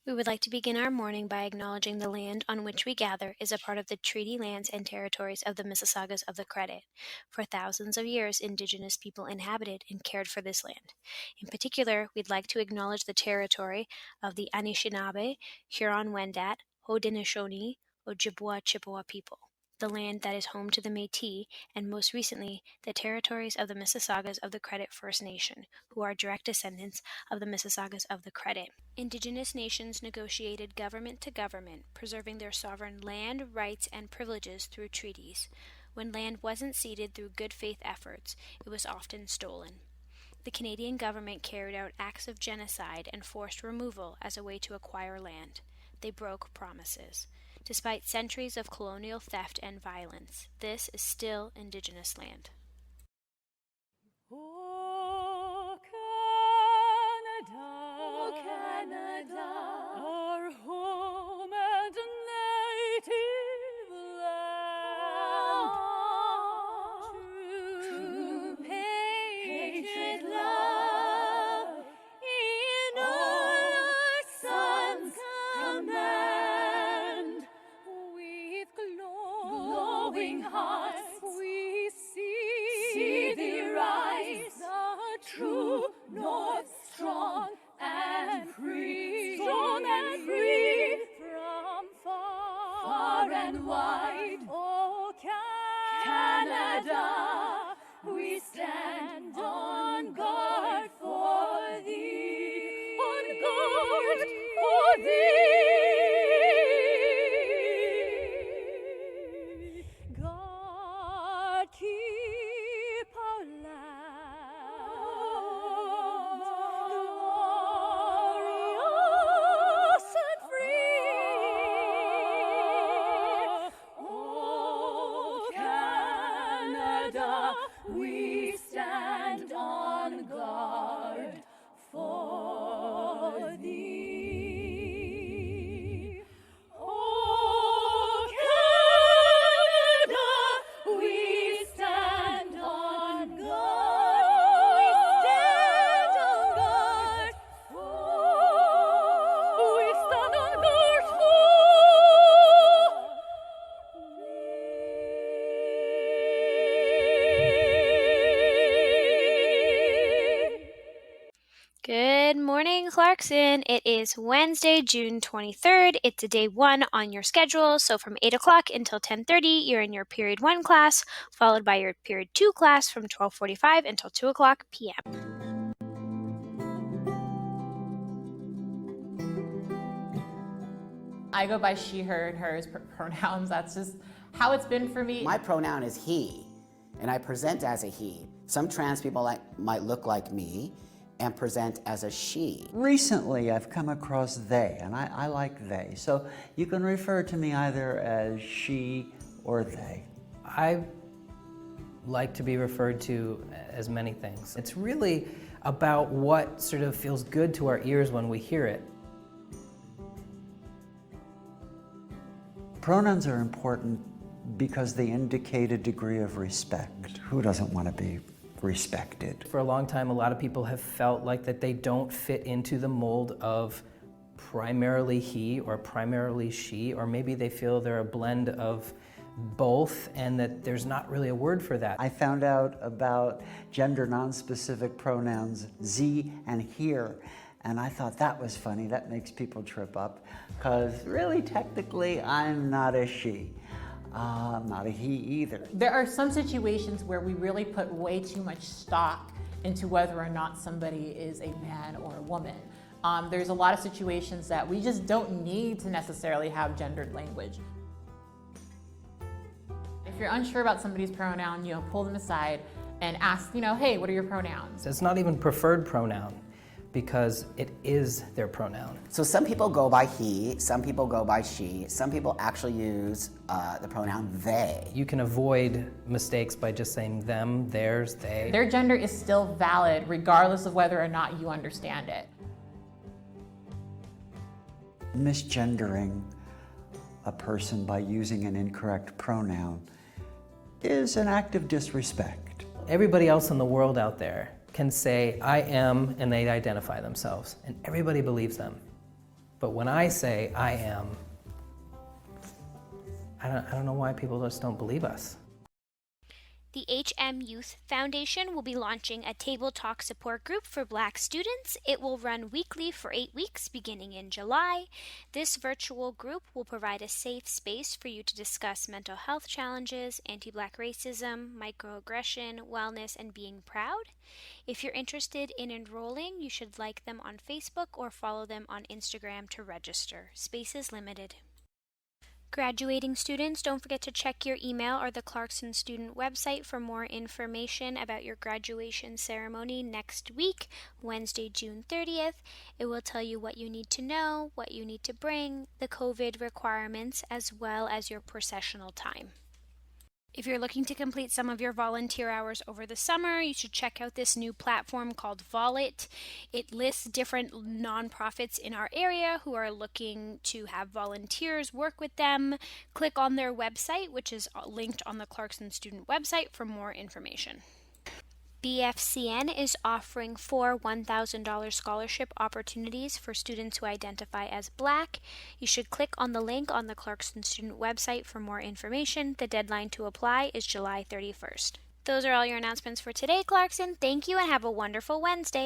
We would like to begin our morning by acknowledging the land on which we gather is a part of the treaty lands and territories of the Mississaugas of the Credit. For thousands of years, Indigenous people inhabited and cared for this land. In particular, we'd like to acknowledge the territory of the Anishinaabe, Huron-Wendat, Haudenosaunee, Ojibwa Chippewa people, the land that is home to the Métis, and most recently, the territories of the Mississaugas of the Credit First Nation, who are direct descendants of the Mississaugas of the Credit. Indigenous nations negotiated government to government, preserving their sovereign land, rights, and privileges through treaties. When land wasn't ceded through good faith efforts, it was often stolen. The Canadian government carried out acts of genocide and forced removal as a way to acquire land. They broke promises. Despite centuries of colonial theft and violence, this is still Indigenous land. Oh, Canada, our home and native land, true patriot love in our sons command. With glowing hearts we see thee rise, the true North, strong and free, from far and wide. Oh, Canada, we stand on guard for thee, on guard for thee. God keep our land glorious and free. Oh, Canada, we stand on guard for thee. Oh, Canada, we stand on guard. We stand on guard Good morning, Clarkson. It is Wednesday, June 23rd. It's a day 1 on your schedule, so from 8 o'clock until 10:30, you're in your period 1 class, followed by your period 2 class from 12:45 until 2 o'clock p.m. I go by she, her, and hers pronouns. That's just how it's been for me. My pronoun is he, and I present as a he. Some trans people might look like me and present as a she. Recently, I've come across they, and I like they. So you can refer to me either as she or they. I like to be referred to as many things. It's really about what sort of feels good to our ears when we hear it. Pronouns are important because they indicate a degree of respect. Who doesn't want to be respected? For a long time, a lot of people have felt like that they don't fit into the mold of primarily he or primarily she, or maybe they feel they're a blend of both and that there's not really a word for that. I found out about gender nonspecific pronouns ze and here, and I thought that was funny. That makes people trip up, because really technically I'm not a she. I'm not a he either. There are some situations where we really put way too much stock into whether or not somebody is a man or a woman. There's a lot of situations that we just don't need to necessarily have gendered language. If you're unsure about somebody's pronoun, pull them aside and ask, hey, what are your pronouns? It's not even preferred pronoun because it is their pronoun. So some people go by he, some people go by she, some people actually use the pronoun they. You can avoid mistakes by just saying them, theirs, they. Their gender is still valid regardless of whether or not you understand it. Misgendering a person by using an incorrect pronoun is an act of disrespect. Everybody else in the world out there can say, I am, and they identify themselves, and everybody believes them. But when I say I am, I don't know why people just don't believe us. The HM Youth Foundation will be launching a Table Talk support group for Black students. It will run weekly for 8 weeks beginning in July. This virtual group will provide a safe space for you to discuss mental health challenges, anti-Black racism, microaggression, wellness, and being proud. If you're interested in enrolling, you should like them on Facebook or follow them on Instagram to register. Space is limited. Graduating students, don't forget to check your email or the Clarkson student website for more information about your graduation ceremony next week, Wednesday, June 30th. It will tell you what you need to know, what you need to bring, the COVID requirements, as well as your processional time. If you're looking to complete some of your volunteer hours over the summer, you should check out this new platform called Volit. It lists different nonprofits in our area who are looking to have volunteers work with them. Click on their website, which is linked on the Clarkson student website, for more information. BFCN is offering 4 $1,000 scholarship opportunities for students who identify as Black. You should click on the link on the Clarkson student website for more information. The deadline to apply is July 31st. Those are all your announcements for today, Clarkson. Thank you and have a wonderful Wednesday.